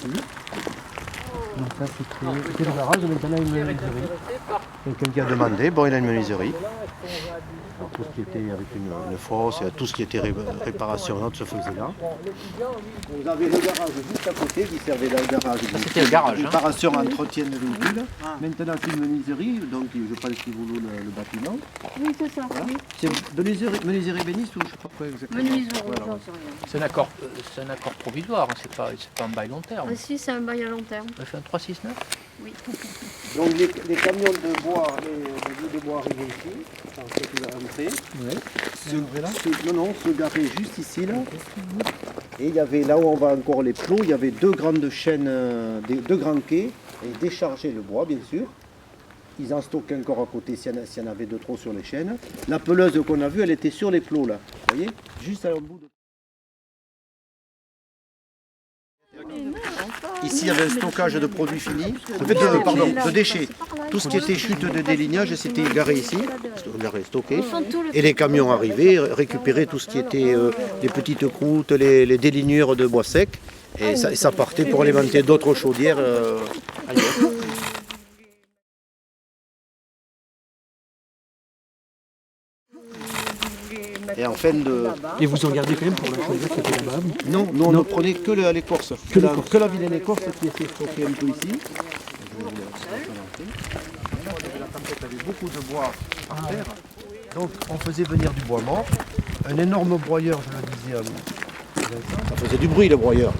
ici. Donc ça c'était le garage, maintenant il y a une menuiserie. Quelqu'un qui a demandé, bon il a une menuiserie. Alors, tout ce qui était avec une fosse, tout ce qui était réparation, tout se faisait là. Vous avez le garage juste à côté qui servait dans le garage. C'était le garage. Réparation, entretien de véhicules. Maintenant c'est une menuiserie, donc je pense qu'il vous loue le bâtiment. Oui, c'est ça. Voilà. Oui. C'est menuiserie béniste ou je ne sais pas quoi exactement. Menuiserie, Voilà. j'en sais rien. C'est un accord provisoire, hein, c'est pas un bail long terme. Ah, si, c'est un bail à long terme. On a fait un 369. Oui. Donc les camions de bois, les bouts de bois arrivaient ici, dans cette entrée. Se garaient juste ici là. Et il y avait là où on va encore les plots, il y avait deux grandes chaînes, deux grands quais, et ils déchargeaient le bois bien sûr. Ils en stockaient encore à côté s'il y en avait de trop sur les chaînes. La peleuse qu'on a vue, elle était sur les plots là. Vous voyez, juste à un bout de... Ici, il y avait un stockage de produits finis, de déchets. Tout ce qui était chute de délignage, c'était garé ici, stocké. Et les camions arrivaient, récupéraient tout ce qui était les petites croûtes, les délignures de bois sec. Et ça partait pour alimenter d'autres chaudières ailleurs. Et en fin de... Et vous en gardez quand même pour la chaudière qui était là-bas? Non, on ne prenait que l'écorce. Que la vilaine écorce qui était stockée un peu ici. La tempête avait beaucoup de bois à terre. Donc on faisait venir du bois mort. Un énorme broyeur, je le disais. Ça faisait du bruit le broyeur.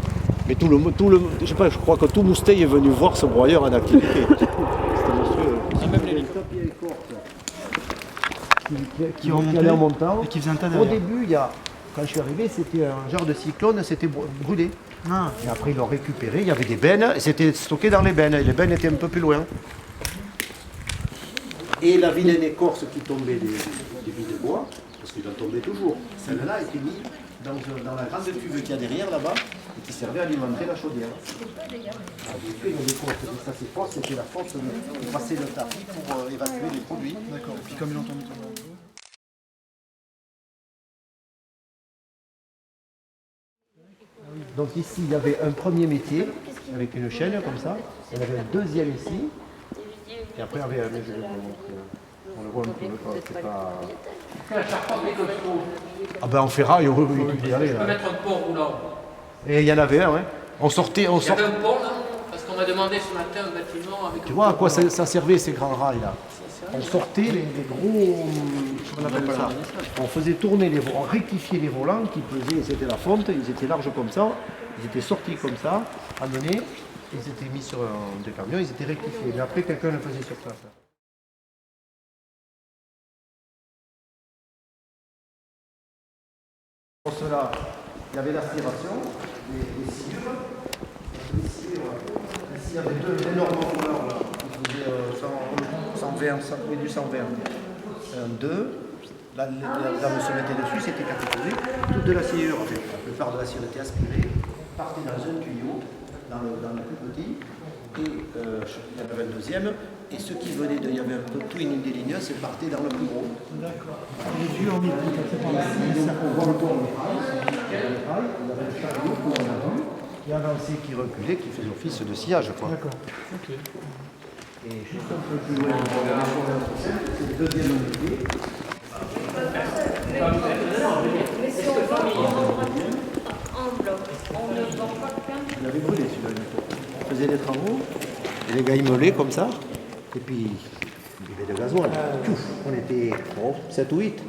Mais je sais pas, je crois que tout Mousteil est venu voir ce broyeur en activité. C'était monsieur. Qui allait en montant. Et qui faisait un tas Au début, quand je suis arrivé, c'était un genre de cyclone, c'était brûlé. Ah. Et après, ils l'ont récupéré, il y avait des bennes, et c'était stocké dans les bennes, et les bennes étaient un peu plus loin. Et la vilaine écorce qui tombait des billes de bois, parce qu'il en tombait toujours, celle-là était mise dans la grande cuve qu'il y a derrière là-bas, et qui servait à alimenter la chaudière. Il y avait des côtes, et ça c'est fort, c'était la force de passer le tapis pour évacuer les produits. D'accord. Et puis comme il entend Donc ici, il y avait un premier métier, avec une chaîne comme ça. Il y en avait un deuxième ici. Et après, il y avait un... Je vais vous montrer. On le voit un peu, c'est pas... Ah ben en ferraille, oui, tu peux y aller. Je peux mettre un pont roulant. Et il y en avait un, ouais. On sortait... Il y avait un pont là, parce qu'on m'a demandé ce matin un bâtiment avec... Tu vois à quoi ça servait ces grands rails là? On sortait les gros... Comment on appelle ça? On faisait tourner les volants, on rectifiait les volants qui pesaient, c'était la fonte, ils étaient larges comme ça, ils étaient sortis comme ça, amenés, ils étaient mis sur des camions, ils étaient rectifiés. Mais après quelqu'un le faisait sur place. Pour cela, il y avait l'aspiration, les cires. Ici, il y avait deux énormes rouleurs là, qui faisaient 120, du 120. Un 2. La dame se mettait dessus, c'était catégorisé. Toute de la sciure, la plupart de la sciure était aspirée, partait dans un tuyau, dans le plus petit, et il y en avait un deuxième, et ce qui venait il y avait un peu tout une déligneuse, c'est partait dans le plus gros. D'accord. Les tuyaux en milieu, on voit encore le rail, il y avait un chariot qu'on a vu, qui avançait, qui reculait, qui faisait office de sillage. D'accord. Ok. Et juste un peu plus loin, c'est le deuxième métier. Il avait brûlé celui-là. On faisait des travaux, et les gars immolaient comme ça, et puis il y avait de gasoil. On était 7 ou 8.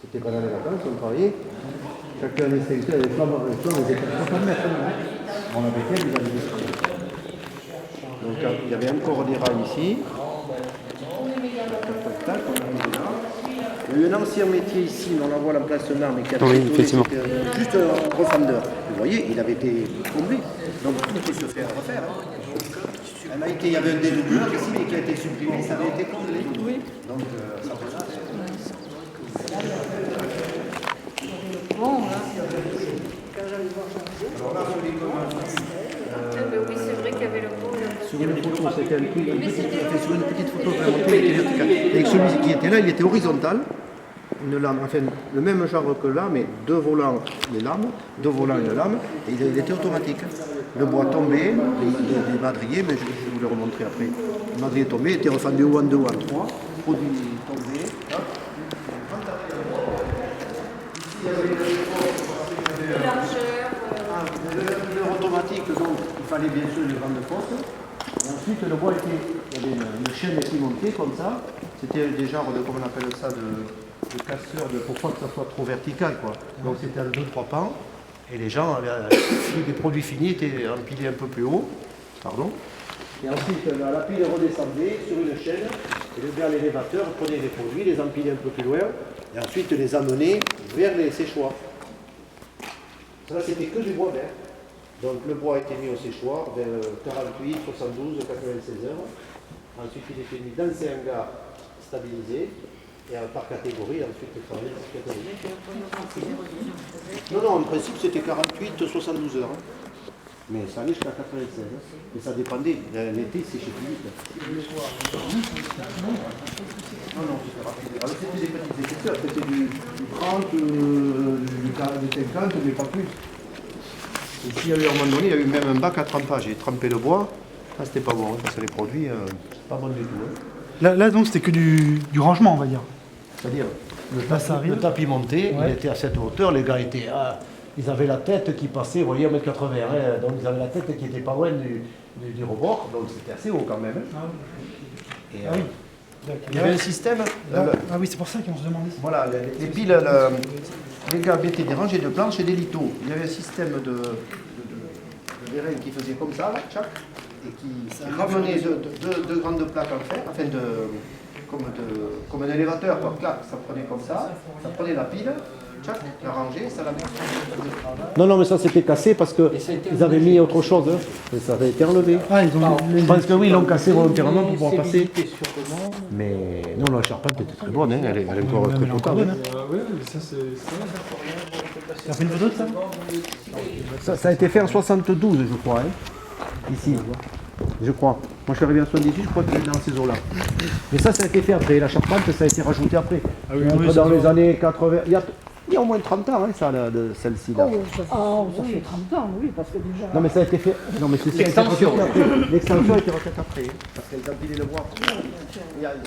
C'était pendant les vacances, on travaillait. Chacun des secteurs, les flammes, ils étaient à 60 mètres. On avait fait, ils avaient des... Donc il y avait encore des rails ici. Il y a eu un ancien métier ici, on la voit l'emplacement, mais qui a été juste un refendeur. Vous voyez, il avait été tombé. Donc tout peut se faire refaire. Elle a été, il y avait un dédoubleur ici, mais qui a été supprimé, ça avait été congelé. Donc ça peut se faire. Alors là, sur les communs, oui, c'est vrai qu'il y avait le pont. sur une photo, c'était un truc, sur une petite photo vraiment verticale. Et celui qui était là, il était horizontal. une lame, enfin le même genre que là, mais deux volants, les lames, deux volants, une lame, et il était automatique. Le bois tombait, les madriers, mais je vais vous le remontrer après. Le madrier tombait, était refendu ou en 2 ou en 3, produit tombé. Hop. Ici, il y avait le automatique, donc il fallait bien sûr les grandes fosses. Et ensuite, le bois était, il y avait une chaîne qui montait comme ça. C'était des genres de, comment on appelle ça, de casseurs, pour pas que ça soit trop vertical, quoi. Donc c'était en 2-3 pans. Et les gens, les produits finis étaient empilés un peu plus haut. Pardon. Et ensuite, la pile redescendait sur une chaîne. Et le gars, l'élévateur, prenait les produits, les empilait un peu plus loin. Et ensuite, les amenait vers les séchoirs. Ça, c'était que du bois vert. Donc le bois a été mis au séchoir vers 48, 72, 96 heures. Ensuite, il était mis dans ces hangars stabilisés. Et par catégorie, ensuite, le travail par catégorie. Non, en principe, c'était 48, 72 heures. Mais ça allait jusqu'à 96. Et ça dépendait. L'été, c'est chez plus vite. Non, c'était rapide. Alors, c'était des petites épaisseurs. C'était du 30, du 50, mais pas plus. Et s'il y a eu, à un moment donné, il y a eu même un bac à trempage. J'ai trempé le bois. Ça, c'était pas bon, parce que les produits, pas bon du tout. Là donc, c'était que du rangement, on va dire. C'est-à-dire, le tapis monté, il était à cette hauteur, les gars étaient. Ils avaient la tête qui passait, vous voyez, 1,80 m. Donc ils avaient la tête qui était pas loin du rebord, donc c'était assez haut quand même. Et, il y avait un système. Ah oui, c'est pour ça qu'on se demandait. Voilà, les piles, les gars mettaient des rangées de planches et des lithos. Il y avait un système de vérin qui faisait comme ça, là, tchac, et qui ramenait deux grandes plaques en fer, enfin comme un élévateur, quoi. Clac, ça prenait comme ça prenait la pile, tchac, la rangée, ça la mettait. Non, mais ça s'était cassé parce qu'ils avaient mis autre chose, hein, et ça avait été enlevé. Ah, ils ont Je pense que oui, ils l'ont cassé volontairement pour pouvoir passer. Mais non, la charpente était très bonne, hein, elle est encore très potable. Oui, ça c'est. Tu as fait une photo de ça? Ça a été fait en 72, je crois, hein, ici. Je crois. Moi je suis arrivé en 78, je crois que c'est dans ces eaux-là. Mais ça a été fait après. La charpente, ça a été rajouté après. Ah oui, Dans les années 80. Il y a au moins 30 ans, hein, ça, celle-ci. Là. Ça fait 30 ans, oui, parce que déjà. Non, mais ça a été fait. Non, mais c'est L'extension. L'extension a été refaite après. Parce qu'elles empilaient le bois.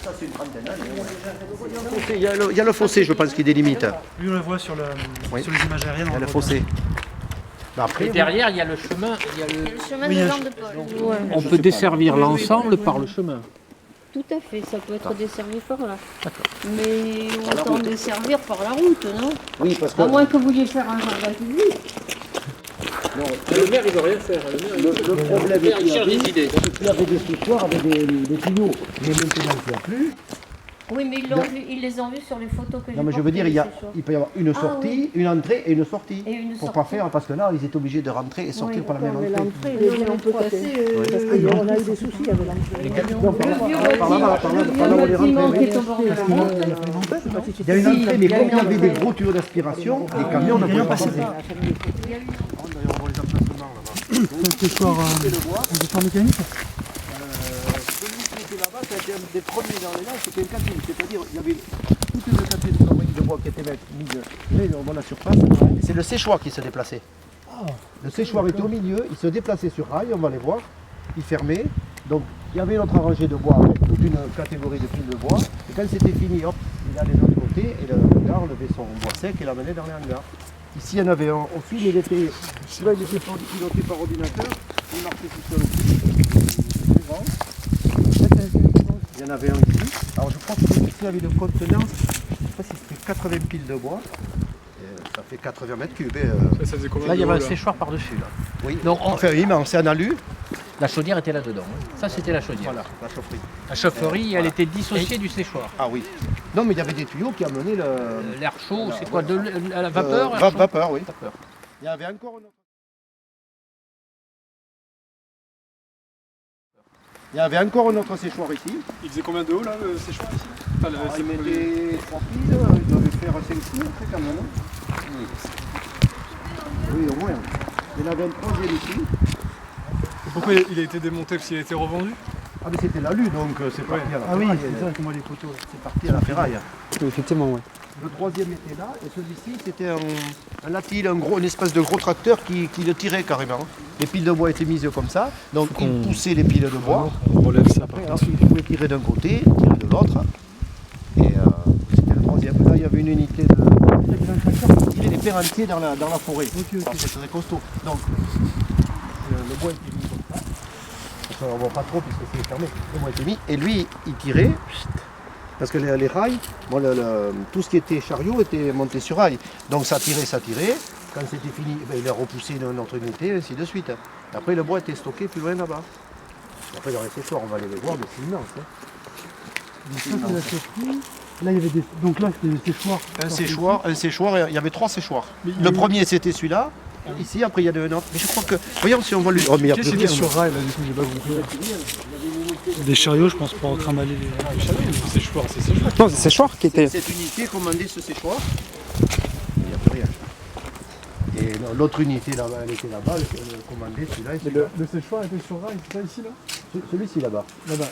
Ça, c'est une trentaine d'années. Il y a le fossé, je pense, qui délimite. Lui, on le voit sur les images aériennes. Il y a le fossé. Et derrière, il y a le chemin. Il y a Le chemin Oui, de un- Jean de Paul. Ouais. On peut desservir l'ensemble par le chemin. Tout à fait, ça peut être desservi par là. Mais autant desservir par la route, non? Oui, parce que À moins que vous vouliez faire un jardin public. Le maire, il veut rien faire. le problème Le maire, il cherche des idées. il y avait des séchoirs avec des tuyaux. Mais maintenant, il n'y a plus. Oui, mais ils les ont vus sur les photos que j'ai Non, mais je veux dire, portées, il peut y avoir une sortie, une entrée et une sortie. Et une Pour sortie. pas faire, parce que là, ils étaient obligés de rentrer et sortir par la même Mais entrée. l'entrée, il est bien étroite. Parce qu'on a eu des soucis avec l'entrée. Non, par là, Le vieux par là, par là, bâtiment, par là, on les bâtiment rentrait, qui oui. est au bord de la route. Il y a une entrée, mais comme il y avait des gros tuyaux d'aspiration, les camions ne pouvaient pas passer. Il y a eu- D'ailleurs, on voit les emplacements là-bas. C'est un séchoir mécanique. Celui qui était là-bas, ça a été un des premiers dans les lacs, c'était une cantine. C'est-à-dire, il y avait toute une cantine de bois qui était mise dans la surface. Et c'est le séchoir qui se déplaçait. Le séchoir était au milieu, il se déplaçait sur rail, on va les voir. Il fermait. Donc, il y avait notre rangée de bois avec toute une catégorie de piles de bois. Et quand c'était fini, hop, il allait de l'autre côté et le gars enlevait son bois sec et l'amenait dans les hangars. Ici, il y en avait un aussi, mais il était piloté par ordinateur. Il marchait tout seul aussi. Très grand. Il y en avait un ici. Alors je crois que ici il y avait une contenance, je ne sais pas si c'était 80 piles de bois. Ça fait 80 mètres cubes. Ça faisait combien Là, il y de avait un haut, là séchoir par-dessus. Là. Oui. Donc, Enfin immense, c'est en alu. la chaudière était là-dedans. Ça, c'était la chaudière. Voilà, la chaufferie. La chaufferie, elle était dissociée du séchoir. Ah oui. Non mais il y avait des tuyaux qui amenaient le. L'air chaud, c'est quoi de la vapeur air chaud Vapeur, oui. Vapeur. Il y avait encore une autre. Il y avait encore un autre séchoir ici. Il faisait combien de haut là, le séchoir ici? Enfin, Il mettait 3 piles, il devait faire 5 piles après quand même. Oui, au moins. Il y en avait un troisième ici. Pourquoi il a été démonté? Parce qu'il a été revendu? Ah mais c'était l'alu donc c'est parti à la Ah oui, ferraille. c'est ça qu'on voit les photos. C'est parti à la ferraille. Effectivement, ouais. Le troisième était là, et celui-ci, c'était un latil, une espèce de gros tracteur qui le tirait carrément. Les piles de bois étaient mises comme ça, donc il poussait les piles de bois. On relève ça par Après, contre. ensuite, il pouvait tirer d'un côté, tirer de l'autre. Et c'était le troisième. Là, il y avait une unité de qui tirait les pères entiers dans la forêt. Alors, c'est très costaud. Donc, le bois était mis comme ça. On ne voit pas trop puisque c'est fermé. Le bois était mis. Et lui, il tirait. Parce que les rails, bon, tout ce qui était chariot était monté sur rail. Donc ça tirait, ça tirait. Quand c'était fini, ben, il a repoussé une autre unité, ainsi de suite. Après, le bois était stocké plus loin là-bas. Après, dans les séchoirs, on va aller les voir, mais c'est immense. Hein. Donc ça, c'est la surprise. Là, il y avait des... Donc là, c'était des séchoirs. Un séchoir, il y avait 3 séchoirs. Le premier, c'était celui-là. Ici, après, il y en a un autre. Mais je crois que... Voyons si on voit lui. Oh, mais il y a Qu'est-ce plus qu'il y a rien, sur rail là, du coup, j'ai pas compris. Des chariots, je pense, pour trimballer les chariots. C'est séchoir, c'est séchoir. Non, c'est séchoir qui était. Cette unité commandait ce séchoir. Il n'y a plus rien. Et l'autre unité là-bas, elle était là-bas, elle commandait celui-là. Mais le séchoir était sur rail, c'est ça ici là? Celui-ci là-bas. Là-bas,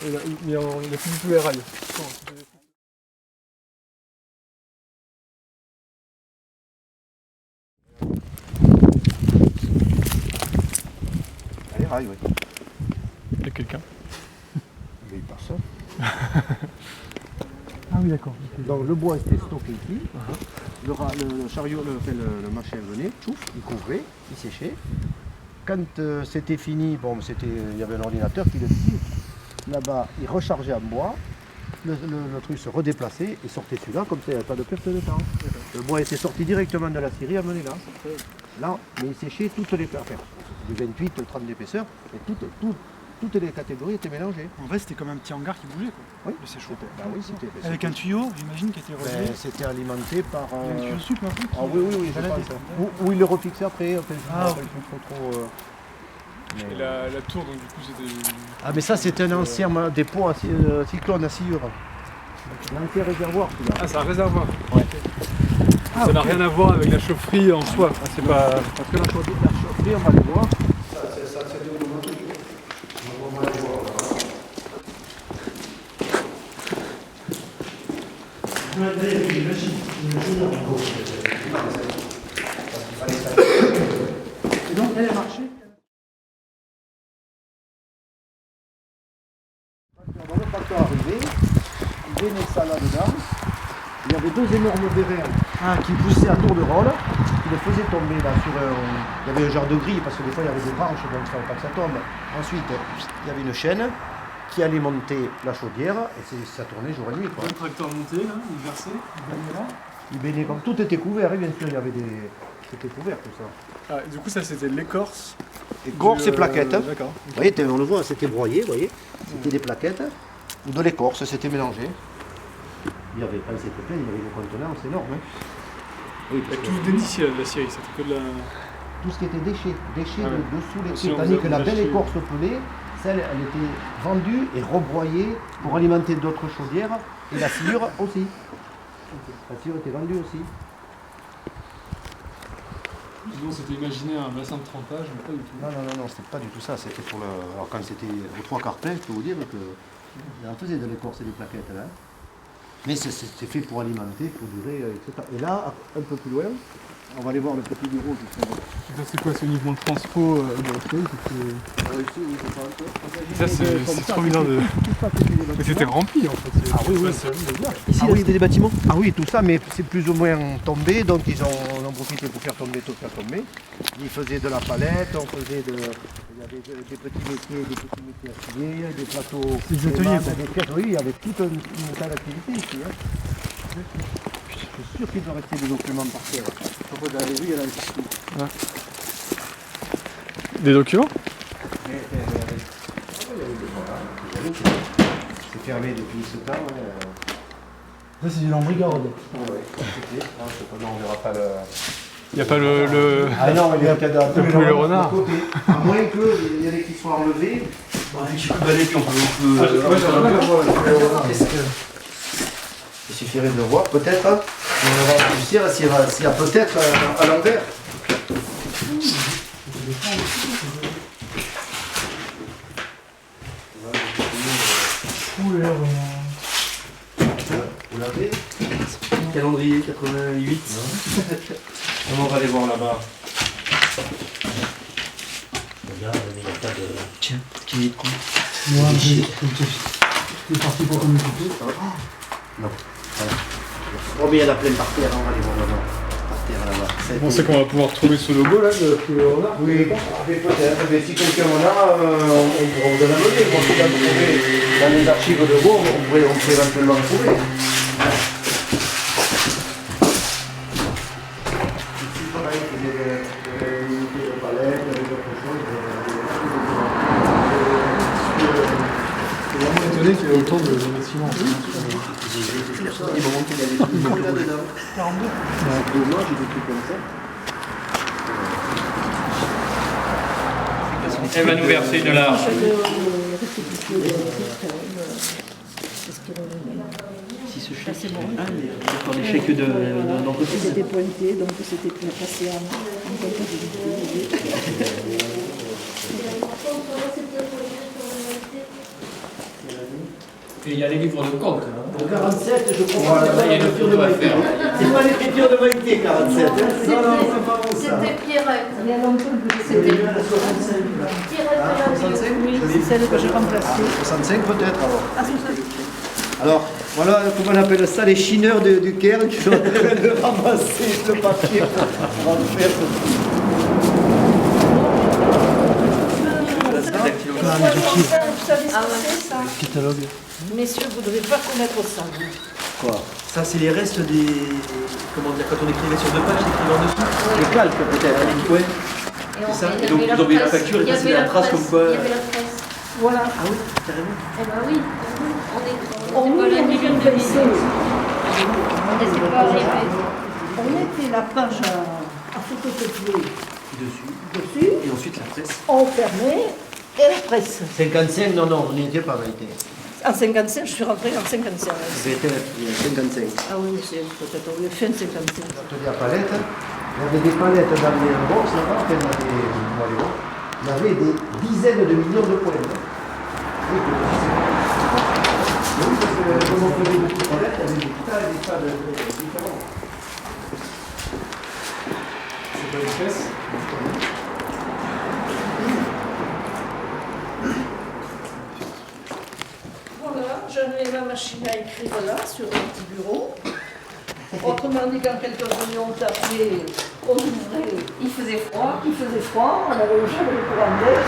il a plus du tout les rails. Les rails, oui. Il y a quelqu'un. Il y a eu personne. Ah oui, d'accord. Donc le bois était stocké ici. Le chariot, le machin venait, tchouf, il couvrait, il séchait. Quand c'était fini, bon, il y avait un ordinateur qui le faisait. Là-bas, il rechargeait en bois. Le truc se redéplaçait et sortait celui-là, comme ça il n'y avait pas de perte de temps. Le bois était sorti directement de la scierie, amené là. Là, mais il séchait toutes les affaires. Du 28 au 30 d'épaisseur, et toutes les catégories étaient mélangées. En vrai, c'était comme un petit hangar qui bougeait quoi. Oui, Le séchoir. bah oui, c'était. Avec un tuyau, j'imagine, qui était relié. C'était alimenté par. Il y a un tuyau souple un peu. Ah oui, je pense. Ou il le refixait après. Enfin, je me rappelle plus trop. Et la tour, donc du coup, c'était. Ah, mais ça, c'était un ancien dépôt à cyclone à sciure. L'ancien réservoir, celui-là. Ah, c'est un réservoir. Ouais. Ça n'a rien à voir avec la chaufferie en soi. Ah, c'est pas. Parce que la chaufferie, on va le voir. Ça c'est automatique. On va le voir. Et donc, elle a marché. Quand le tracteur arrivait, il venait ça là-dedans. Il y avait 2 énormes vérins qui poussaient à tour de rôle, qui le faisaient tomber là sur un... Il y avait un genre de grille parce que des fois il y avait des branches donc il ne fallait pas que ça tombe. Ensuite, il y avait une chaîne qui allait monter la chaudière et ça tournait jour et nuit. Quoi. Le tracteur monté, là, il versait, il baignait là. Il baignait comme tout était couvert, et bien sûr il y avait des... C'était couvert tout ça. Ah, du coup, ça c'était l'écorce. Écorce et plaquettes. D'accord. Vous voyez, on le voit, c'était broyé, vous voyez. C'était des plaquettes ou de l'écorce, c'était mélangé. Il y avait, quand c'était plein, il y avait des contenants, c'est énorme. Hein. Oui, Il y a parce tout que déni ici, la scierie, c'était que de la. tout ce qui était déchets Ah ouais. dessous les Si pieds. on Tandis faisait que la belle lâcher- écorce au poulet, celle, elle était vendue et rebroyée pour alimenter d'autres chaudières et la sciure aussi. La sciure était vendue aussi. Sinon, c'était imaginer un bassin de trempage, mais pas du tout. Non, c'était pas du tout ça. C'était pour le. Alors quand c'était aux 3/4 plein, je peux vous dire que on faisait de l'écorce et des plaquettes là. Mais c'est fait pour alimenter, pour durer, etc. Et là, un peu plus loin, on va aller voir le petit bureau qui sont. Ça, c'est quoi? C'est uniquement le transpo de la feuille. Ça, c'est trop bizarre de. Mais c'était rempli en fait. Ah oui, oui. Ici, il y avait des bâtiments. Ah oui, tout ça, mais c'est plus ou moins tombé, donc ils en ont profité pour faire tomber tout, faire tomber. Ils faisaient de la palette, on faisait de. Il y avait des petits métiers à scier, des plateaux. Des ateliers, masses, quoi. des pièces. Oui, il y avait toute une tas d'activités ici. Hein. Je suis sûr qu'il doit rester des documents par terre. Dans les rues, il y en a partout. Des documents? C'est fermé depuis ce temps. Ça, c'est une embrigarde. On verra pas le. Il n'y a pas le. Ah non, il y a peut-être un peu le renard. côté. À moins qu'il y en ait qui soient enlevés. Il suffirait de voir peut-être. On va réfléchir s'il y a peut-être à l'envers. Ouh là là. Vous l'avez? Calendrier 88. On va aller voir là-bas. Regarde, mais il n'y a pas de... Tiens, qui est con. Moi, c'est parti pour communiquer. Non. Voilà. Oh, mais il y a la plaine par terre, on va aller voir là-bas. Par terre là-bas. On sait qu'on va pouvoir trouver ce logo là de renard. Oui, peut-être. Mais si quelqu'un en a, on pourra vous donner un modèle. Moi, je vais trouver dans les archives de Bourg, on pourrait éventuellement le trouver. Ici, pareil, il y a des unités de palette, avec d'autres choses. C'est vraiment étonné qu'il y ait autant de bâtiments. Il m'a montré, il y a des trucs là-dedans. 42. Moi, j'ai des trucs comme ça. Elle va nous verser une large. Si ce chèque, c'est bon. Ah, d'accord, les chèques d'entreprise. C'était pointé, donc c'était passé en comptabilité. Et il y a les livres de compte. Au 47, je comprends que c'est pas l'écriture de Maïté. C'est pas l'écriture de Maïté, 47. Non, c'est pas bon ça. C'était Pierrette. Il y a longtemps que C'était c'était bien la 65. Pierrette Ah, de la 65, oui, c'est celle que j'ai remplacée. 65 peut-être alors. Ah, c'est ça. Alors, voilà comment on appelle ça, les chineurs du Caire qui sont en train de ramasser le papier pour en faire. Vous savez ce Ah que ouais. c'est ça Catalogue. Messieurs, vous ne devez pas connaître ça. Quoi? Ça, c'est les restes des. Comment dire, quand on écrivait sur 2 pages, t'écrivais en dessous. Le calque peut-être. Ouais. Et ça. il y Et donc, avait vous envoyez la presse. facture et Il y ça, c'est avait la trace presse. comme quoi- Il y avait la presse. Voilà. Ah oui, carrément. Eh ben oui. On On nous était pas avait la million de baissé. On n'était pas arrivés. On mettait la page à photocopier dessus, Et ensuite, la presse. on fermait et la presse. 55, non, non, vous n'y étiez pas, Maïté. En 55, je suis rentrée en 55. C'était 55. Ah oui, c'est peut-être au fin de 55. L'atelier à palettes, il y avait des palettes dans les box là-bas, enfin, dans les, moi, les box. Il y avait des dizaines de millions de points. Oui, parce que comme on faisait beaucoup de palettes, il y avait des tas et des tas de différents. C'est pas une pièce. Voilà, j'avais ma machine à écrire là, sur un petit bureau. Autrement dit, quand quelqu'un venait, on tapait, on ouvrait, il faisait froid, on avait le chat de courant d'air.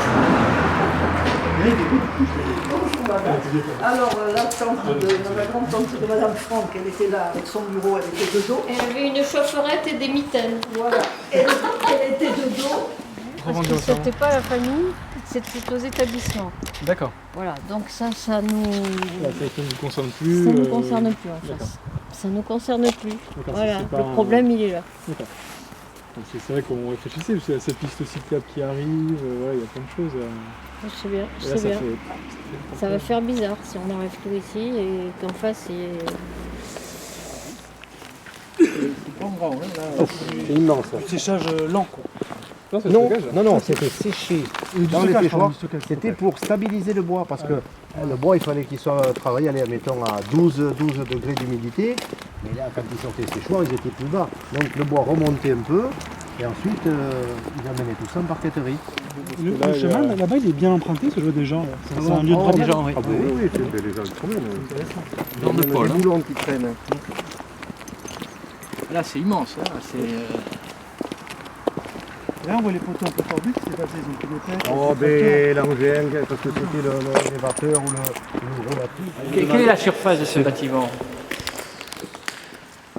Bonjour madame. Alors la tante de la grande-tante de madame Franck, elle était là avec son bureau, elle était de dos. Elle avait une chaufferette et des mitaines. Voilà, elle était de dos. Parce que c'était pas la famille, c'était aux établissements. D'accord. Voilà, donc ça nous... Ça ne vous concerne plus. Ça ne nous concerne plus en face. Ça ne nous concerne plus. D'accord, Voilà, c'est pas le problème il est là. D'accord. Donc c'est vrai qu'on réfléchissait, parce qu'il y a cette piste cyclable qui arrive, ouais, il y a plein de choses. Je sais bien, Et je là, sais bien. ça Ça va faire bizarre si on enlève tout ici et qu'en face il y ait... C'est immense. Séchage lent, quoi. Non, c'est Non, le stockage, là. non, non, c'était séché Du dans les stockage, séchoirs. pardon, du stockage. C'était pour stabiliser le bois parce que le bois, il fallait qu'il soit travaillé, allez, mettons à 12 degrés d'humidité. Mais là, quand ils sortaient des séchoirs, ils étaient plus bas. Donc le bois remontait un peu et ensuite ils amenaient tout ça en parqueterie. Le là, il y a- chemin, là-bas, il est bien emprunté, parce que je vois des gens. Là. C'est un lieu de Oh, promenade. des gens, oui. Ah oui, oui, c'était les gens qui promènent. Dans de Paul, des hein. boulons qui traînent. Là, c'est immense. Là, Là, on voit les poteaux un peu tordus, c'est passé, ils ont pris des têtes. Oh, ben l'engin, parce que c'était l'élévateur ou le gros batterie. Quelle est la surface de ce bâtiment?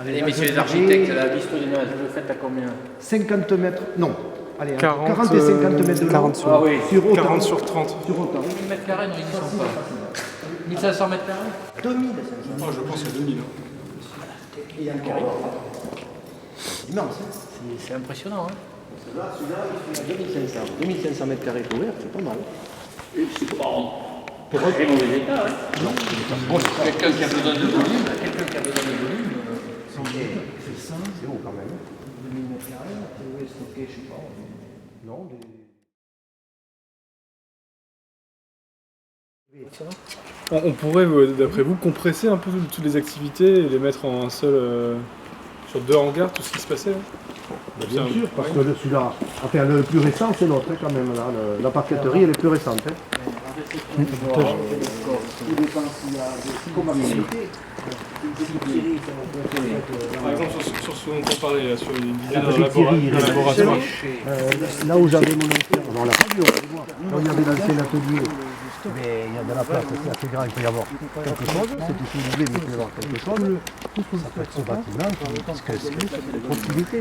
Allez, messieurs les architectes, la bistonnage, vous le faites à combien? 50 mètres, non. Allez, entre 40, 40 et 50 mètres de long. 40 sur, Ah oui. Sur autant. 40 sur 30. Sur autant. 1000 mètres carrés, non, ils n'y sont pas. 1500 mètres carrés? 2000. Oh, je pense qu'il y a 2000. Et encore. Immense. C'est impressionnant. Hein. Là, celui-là, il fait 2500. 2500 mètres carrés couverts, c'est pas mal. Pour très mauvais état, hein. Quelqu'un qui a besoin de volume, C'est haut quand même. 2000 mètres carrés, vous pouvez stocker, je sais pas. Non, On pourrait, d'après vous, compresser un peu toutes les activités et les mettre en un seul... sur 2 hangars, tout ce qui se passait là. Bien sûr, parce que celui-là, enfin le plus récent c'est l'autre quand même, là, la parqueterie elle est plus récente. Tout dépend s'il y a des commorbidités. Par exemple, sur ce dont on parlait, là, sur l'idée La d'un petite Thierry, laboratoire. là où j'avais mon ancien, on l'a pas vu, là où il y avait l'ancien atelier, mais il y a de la place aussi assez grande, il peut y avoir quelque chose, c'était si vous voulez, mais il peut y avoir quelque chose, ça peut être ce bâtiment, parce que c'est une possibilité.